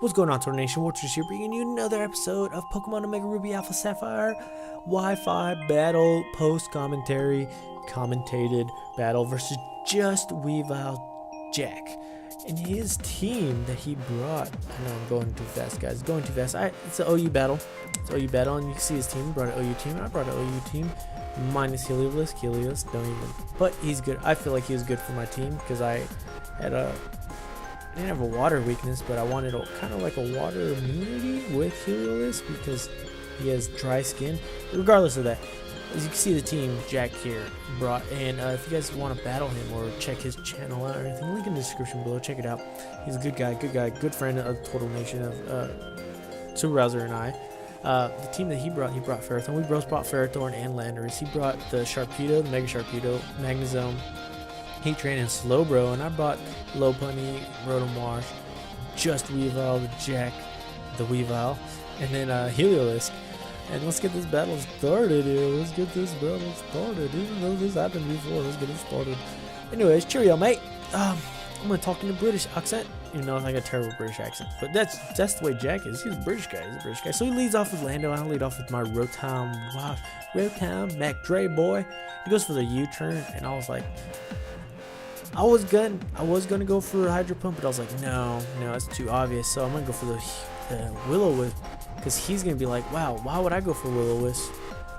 What's going on, Tortle Nation? Watchers here, bringing you another episode of Pokemon Omega Ruby Alpha Sapphire Wi-Fi battle post commentary, commentated battle versus JustWeavile Jack and his team that he brought. I know I'm going too fast, guys. Going too fast. It's an OU battle. It's an OU battle, and you can see his team. He brought an OU team. I brought an OU team. Minus Helios. Helios, don't even. But he's good. I feel like he was good for my team because I didn't have a water weakness, but I wanted kind of like a water immunity with Helios because he has dry skin. Regardless of that, as you can see, the team Jack here brought, and if you guys want to battle him or check his channel out or anything, link in the description below. Check it out. He's a good guy, good friend of Tortle Nation, of Superbrowser and I. The team that he brought Ferrothorn. We both brought Ferrothorn and Landorus. He brought the Sharpedo, the Mega Sharpedo, Magnezone, Heat Train, and Slowbro, and I brought Lopunny, Rotom Wash, JustWeavile, the Jack, the Weavile, and then Helios. And let's get this battle started here. Let's get this battle started. Even though this happened before, let's get it started. Anyways, cheerio, mate. I'm gonna talk in a British accent. You know, it's like a terrible British accent, but that's the way Jack is. He's a British guy. He's a British guy. So he leads off with Lando. I lead off with my Rotom. Wow, Rotom Mac Dre boy. He goes for the U-turn, and I was like, I was gonna go for Hydro Pump, but I was like, no, it's too obvious. So I'm gonna go for the Will-O-Wisp, because he's gonna be like, wow, why would I go for Will-O-Wisp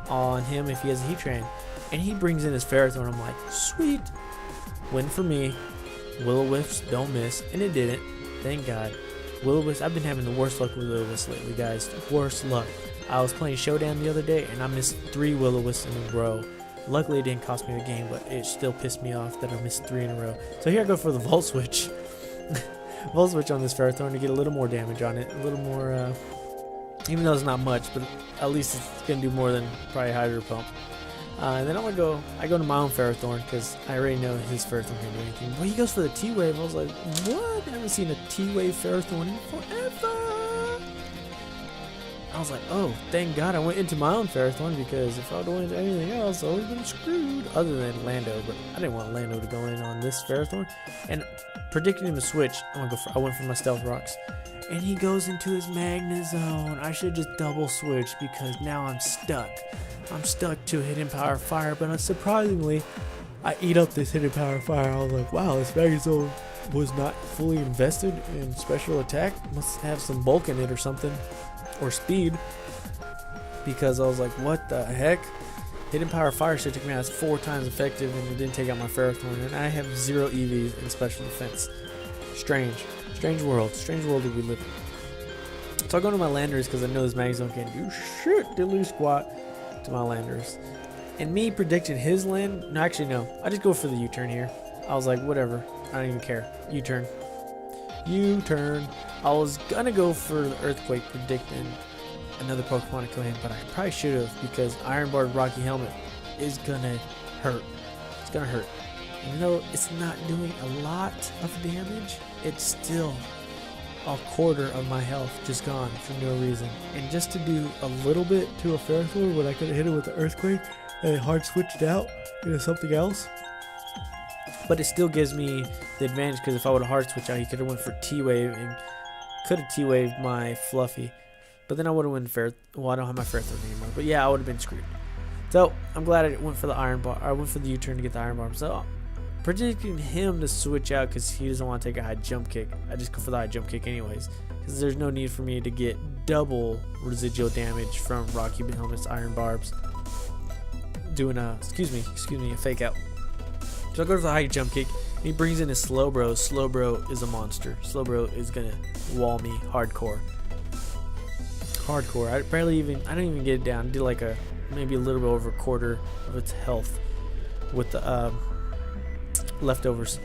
on him if he has a Heat Train? And he brings in his Ferrothorn. I'm like, sweet, win for me. Will-O-Wisp, don't miss, and it didn't. Thank God. Will-O-Wisp, I've been having the worst luck with Will-O-Wisp lately, guys. Worst luck. I was playing Showdown the other day, and I missed 3 Will-O-Wisps in a row. Luckily, it didn't cost me the game, but it still pissed me off that I missed 3 in a row. So here I go for the Volt Switch. Volt Switch on this Ferrothorn to get a little more damage on it. A little more, even though it's not much, but at least it's going to do more than probably Hydro Pump. And then I go to my own Ferrothorn because I already know his Ferrothorn can't do anything. But he goes for the T-Wave. I was like, what? I haven't seen a T-Wave Ferrothorn in forever. I was like, oh, thank God I went into my own Ferrothorn, because if I would have went into anything else, I would have been screwed. Other than Lando, but I didn't want Lando to go in on this Ferrothorn. And predicting him to switch, I went for my Stealth Rocks. And he goes into his Magnezone. I should just double switch because now I'm stuck. I'm stuck to Hidden Power Fire, but surprisingly, I eat up this Hidden Power Fire. I was like, wow, this Magnezone was not fully invested in special attack. Must have some bulk in it or something. Or speed, because I was like, what the heck? Hidden Power Fire should take me out. It's 4 times effective, and it didn't take out my Ferrothorn, and I have 0 EVs in special defense. Strange world that we live in. So I go to my Landers because I know this Magnezone can't do shit diddly squat to my Landers. And me predicting his land, no, actually no, I just go for the U-turn here. I was like, whatever, I don't even care. U-turn. I was gonna go for the Earthquake, predicting another Pokemon to kill him, but I probably should have, because Iron Barred Rocky Helmet is gonna hurt. It's gonna hurt. Even though it's not doing a lot of damage, it's still a quarter of my health just gone for no reason. And just to do a little bit to a Ferrothorn when I could have hit it with the Earthquake and hard switched out into something else. But it still gives me the advantage, because if I would have hard switched out, he could have went for T-Wave and could have T-Waved my Fluffy. But then I would have went well, I don't have my Ferrothorn anymore. But yeah, I would have been screwed. So I'm glad I went for the Iron Bar. I went for the U-turn to get the Iron Bar. So predicting him to switch out because he doesn't want to take a high jump kick. I just go for the high jump kick anyways, because there's no need for me to get double residual damage from Rocky Helmet's Iron Barbs. Doing a excuse me, a fake out. So I go to the high jump kick. He brings in his Slowbro. Slowbro is a monster. Slowbro is gonna wall me hardcore. I don't even get it down. Did like maybe a little bit over a quarter of its health with the leftovers.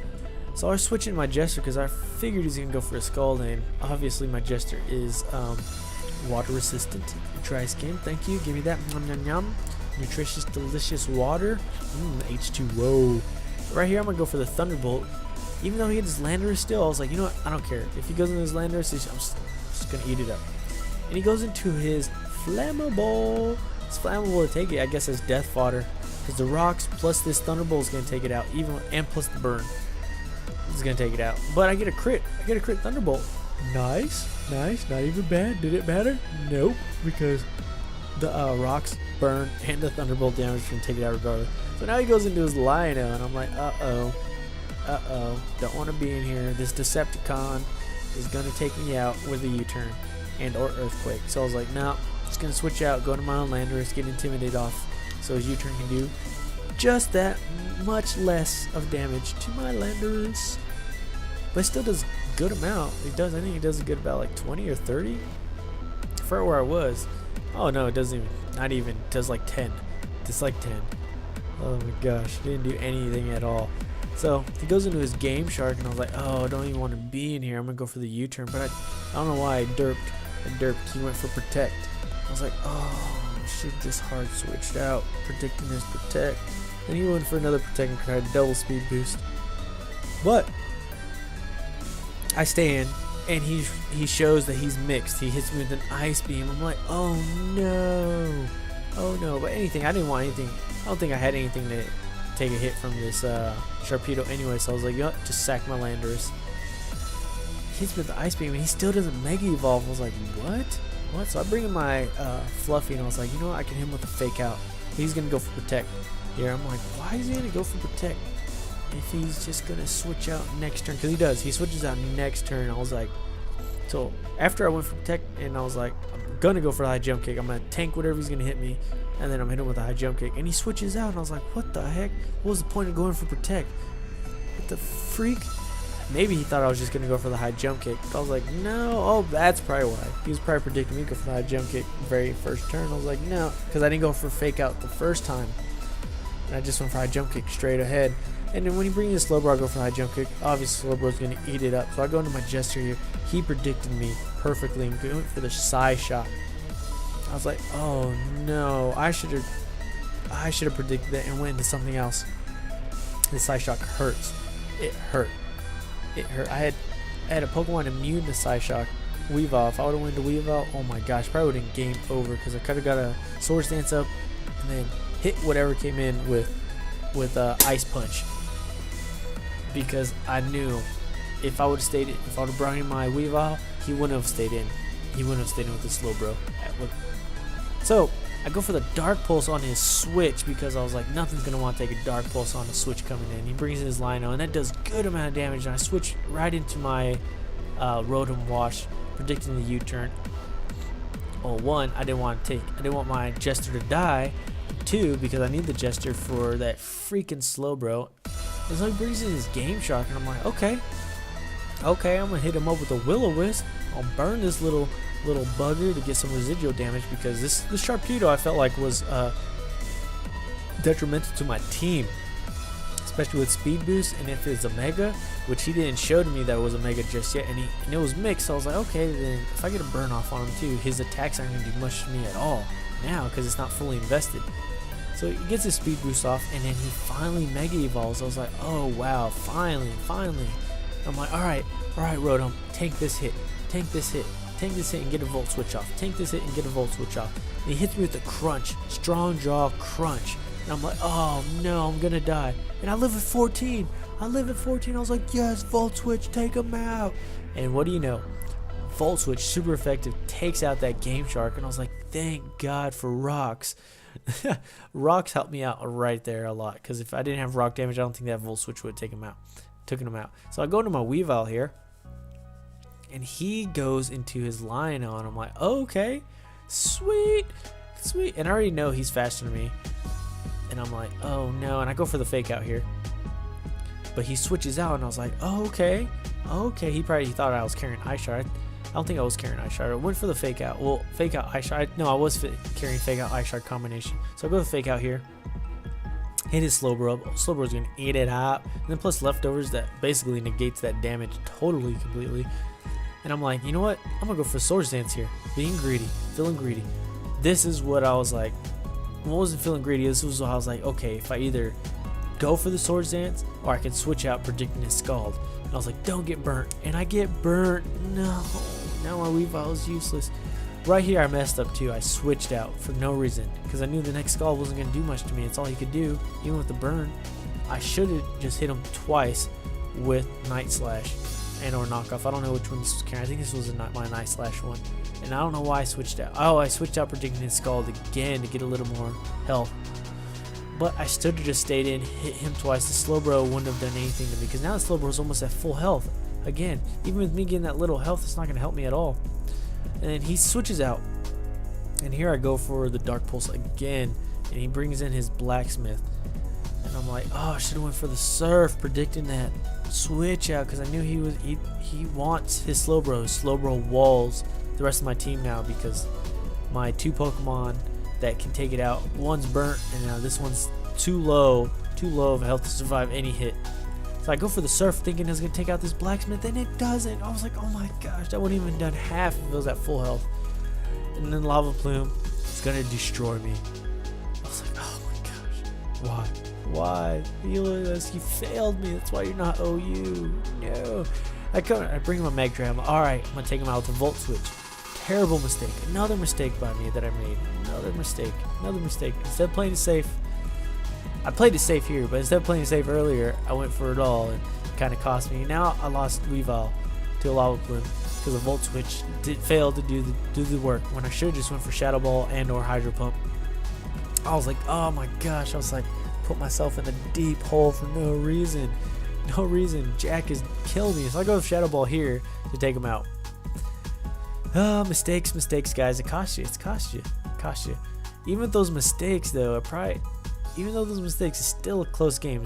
So I was switching my Jester because I figured he's gonna go for a Scald, and obviously my Jester is water resistant, dry skin. Thank you. Give me that. Yum yum yum. Nutritious, delicious water. H2O. Right here, I'm going to go for the Thunderbolt. Even though he had his Landorus still, I was like, you know what? I don't care. If he goes into his Landorus, I'm just going to eat it up. And he goes into his Flammable. It's flammable to take it, I guess, as death fodder. Because the rocks plus this Thunderbolt is going to take it out. And plus the burn. It's going to take it out. But I get a crit. Thunderbolt. Nice, nice, not even bad. Did it matter? Nope, because the rocks burn and the thunderbolt damage can take it out regardless. So now he goes into his Lino, and I'm like, uh-oh, don't want to be in here. This Decepticon is going to take me out with a U-turn and or Earthquake. So I was like, no, just going to switch out, go to my own Landorus, get intimidated off, so his U-turn can do just that much less of damage to my Landorus. But it still does a good amount. It does, I think it does a good about like 20 or 30 for where I was. Oh no, it doesn't even, not even, it does like 10. It's like 10. Oh my gosh, didn't do anything at all. So he goes into his Game Shark, and I was like, oh, I don't even want to be in here. I'm gonna go for the U-turn, but I don't know why I derped. He went for Protect. I was like, oh, I should just hard switched out, predicting his Protect. And he went for another Protect and tried double speed boost. But I stay in, and he shows that he's mixed. He hits me with an Ice Beam. I'm like, oh no, oh no. But anything, I didn't want anything. I don't think I had anything to take a hit from this Sharpedo anyway. So I was like, you know what? Just sack my Landorus. He hits me with the Ice Beam, and he still doesn't Mega Evolve. I was like, what? What? So I bring in my Fluffy, and I was like, you know what? I can hit him with a Fake Out. He's gonna go for Protect. Here, I'm like, why is he gonna go for Protect if he's just gonna switch out next turn? Because he does. He switches out next turn. I was like, so after I went for Protect, and I was like, I'm gonna go for the high jump kick. I'm gonna tank whatever he's gonna hit me, and then I'm hitting him with a high jump kick. And he switches out, and I was like, what the heck? What was the point of going for Protect? What the freak? Maybe he thought I was just gonna go for the high jump kick. But I was like, no. Oh, that's probably why. He was probably predicting me to go for the high jump kick very first turn. I was like, no, because I didn't go for Fake Out the first time. And I just went for high jump kick straight ahead. And then when he brings in Slowbro, I go for high jump kick. Obviously, Slowbro's going to eat it up. So I go into my Jester here. He predicted me perfectly and went for the Psy Shock. I was like, oh no, I should have predicted that and went into something else. The Psy Shock hurts. It hurt. It hurt. I had a Pokemon immune to Psy Shock. Weavile. If I would have went to Weavile, oh my gosh, probably would have game over, because I could have got a Swords Dance up and then hit whatever came in with Ice Punch. Because I knew if I would have stayed in, if I would have brought in my Weavile, he wouldn't have stayed in. He wouldn't have stayed in with the Slowbro. So I go for the Dark Pulse on his Switch, because I was like, nothing's gonna want to take a Dark Pulse on a Switch coming in. He brings in his Lino, and that does good amount of damage. And I switch right into my Rotom Wash, predicting the U-turn. Well, one, I didn't want my Jester to die. Two, because I need the Jester for that freaking Slowbro. And so he brings in his Game Shark, and I'm like, okay, I'm gonna hit him up with a Will-O-Wisp. I'll burn this little bugger to get some residual damage, because this Sharpedo I felt like was detrimental to my team, especially with Speed Boost. And if it's a Mega, which he didn't show to me that it was a Mega just yet, and it was mixed, so I was like, okay, then if I get a burn off on him too, his attacks aren't gonna do much to me at all now, because it's not fully invested. So he gets his Speed Boost off, and then he finally Mega Evolves. I was like, oh wow, finally. I'm like, alright, Rotom, tank this hit, and get a Volt Switch off. Tank this hit and get a Volt Switch off. And he hits me with a Crunch, Strong Jaw Crunch. And I'm like, oh no, I'm gonna die. And I live at 14. I was like, yes, Volt Switch, take him out. And what do you know? Volt Switch, super effective, takes out that Game Shark. And I was like, thank God for Rocks. Rocks helped me out right there a lot, because if I didn't have rock damage, I don't think that Volt Switch would have taken him out. So I go into my Weavile here, and he goes into his Lino, and I'm like, oh, okay, sweet. And I already know he's faster than me, and I'm like, oh no. And I go for the Fake Out here, but he switches out, and I was like, oh, okay. He thought I was carrying Ice Shard. I don't think I was carrying Ice Shard. I went for the Fake Out. Well, Fake Out Ice Shard. No, I was carrying Fake Out Ice Shard combination. So I go to the Fake Out here. Hit his Slowbro. Slowbro's going to eat it up. And then plus Leftovers that basically negates that damage completely. And I'm like, you know what? I'm going to go for Swords Dance here. Being greedy. Feeling greedy. This is what I was like. I wasn't feeling greedy. This was what I was like, okay, if I either go for the Swords Dance or I can switch out predicting his Scald. And I was like, don't get burnt. And I get burnt. No. Now my Weavile is useless. Right here I messed up too. I switched out for no reason, because I knew the next Scald wasn't going to do much to me. It's all he could do, even with the burn. I should have just hit him twice with Night Slash, and or knockoff. I don't know which one this was carrying. I think this was my Night Slash one. And I don't know why I switched out. Oh, I switched out predicting his Scald again to get a little more health. But I stood to just stayed in, hit him twice. The Slowbro wouldn't have done anything to me because now the Slowbro is almost at full health. Again, even with me getting that little health, it's not going to help me at all. And then he switches out. And here I go for the Dark Pulse again. And he brings in his Blacksmith. And I'm like, oh, I should have went for the Surf, predicting that switch out because I knew he wants his Slowbro. Slowbro walls the rest of my team now because my 2 Pokemon that can take it out, one's burnt and now this one's too low of health to survive any hit. So I go for the Surf thinking it was gonna take out this Blacksmith and it doesn't. I was like, oh my gosh, that wouldn't even done half if it was at full health. And then Lava Plume is gonna destroy me. I was like, oh my gosh, why Helios, you failed me. That's why you're not OU. No. I bring him a Meg Trap. Alright, I'm gonna take him out with a Volt Switch. Terrible mistake. Another mistake by me that I made. Another mistake. Instead of playing it safe, I played it safe here, but instead of playing it safe earlier, I went for it all and it kind of cost me. Now I lost Weavile to a Lava Plume because the Volt Switch failed to do the work when I should have just went for Shadow Ball and or Hydro Pump. I was like, oh my gosh, I was like, put myself in a deep hole for no reason. No reason. Jack has killed me. So I go with Shadow Ball here to take him out. Oh, mistakes, guys. It costs you. It costs you. Even with those mistakes, though, even though those mistakes, it's still a close game.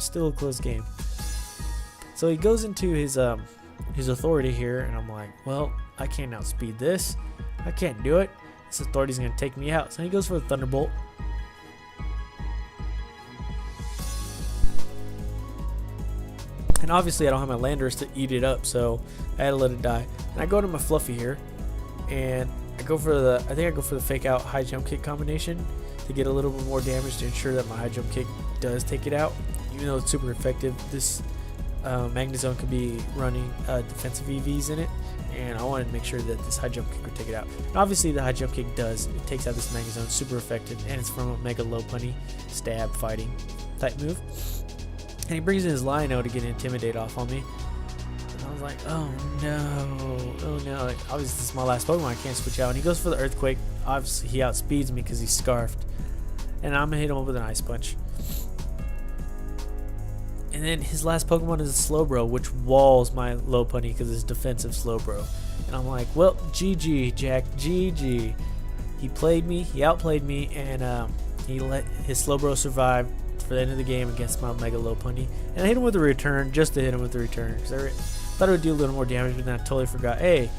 So he goes into his authority here, and I'm like, well, I can't outspeed this. I can't do it. This authority's gonna take me out. So he goes for the Thunderbolt. And obviously I don't have my Landers to eat it up, so I had to let it die. And I go to my Fluffy here, and I think I go for the fake out high jump kick combination to get a little bit more damage to ensure that my high jump kick does take it out. Even though it's super effective, this Magnezone could be running defensive EVs in it, and I wanted to make sure that this high jump kick would take it out. And obviously the high jump kick does. It takes out this Magnezone, super effective, and it's from a Mega Lopunny stab fighting type move. And he brings in his Lionel to get an Intimidate off on me. And I was like, oh no. Like, obviously this is my last Pokemon, I can't switch out. And he goes for the Earthquake. Obviously he outspeeds me because he's Scarfed. And I'm going to hit him with an Ice Punch. And then his last Pokemon is a Slowbro, which walls my Lopunny because it's defensive Slowbro. And I'm like, well, GG, Jack, GG. He played me, he outplayed me, and he let his Slowbro survive for the end of the game against my Mega Lopunny. And I hit him with a return just to hit him with the return because I thought it would do a little more damage, but then I totally forgot. Hey,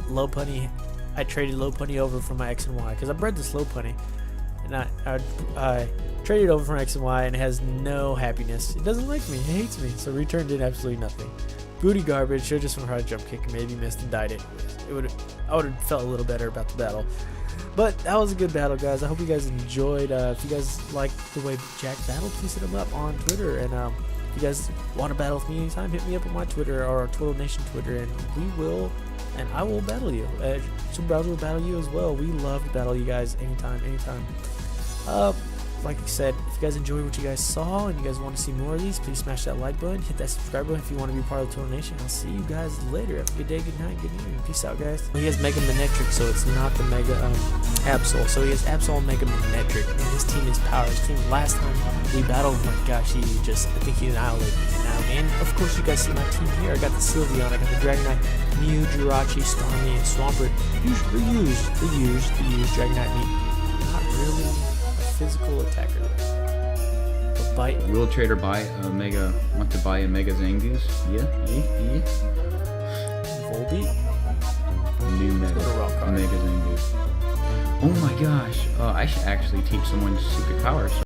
Lopunny, I traded Lopunny over from my X and Y because I bred this Lopunny, and I traded over from X and Y, and it has no happiness. It doesn't like me. It hates me. So return did absolutely nothing. Booty garbage. Should have just went for a jump kick and maybe missed and died anyways. I would have felt a little better about the battle. But that was a good battle, guys. I hope you guys enjoyed. If you guys like the way Jack battled, please hit him up on Twitter. And if you guys want to battle with me anytime, hit me up on my Twitter or our Tortle Nation Twitter, and I will battle you. Super Browser will battle you as well. We love to battle you guys anytime. Like I said, if you guys enjoyed what you guys saw and you guys want to see more of these, please smash that like button, hit that subscribe button if you want to be part of the Tortle Nation. I'll see you guys later. Have a good day, good night, good evening. Peace out, guys. He has Mega Manectric, so it's not the Mega Absol. So he has Absol and Mega Manectric, and his team is power. His team last time we battled, oh my gosh, I think he annihilated me now. And of course, you guys see my team here. I got the Sylveon, I got the Dragonite, Mew, Jirachi, Starmie, and Swampert. The used Dragonite Mew. Not really a physical attacker. Bite. Will trader buy a Mega? Want to buy a Mega Zangoose? Yeah. Volbeat. New Mega Zangoose. Oh my gosh! I should actually teach someone secret powers.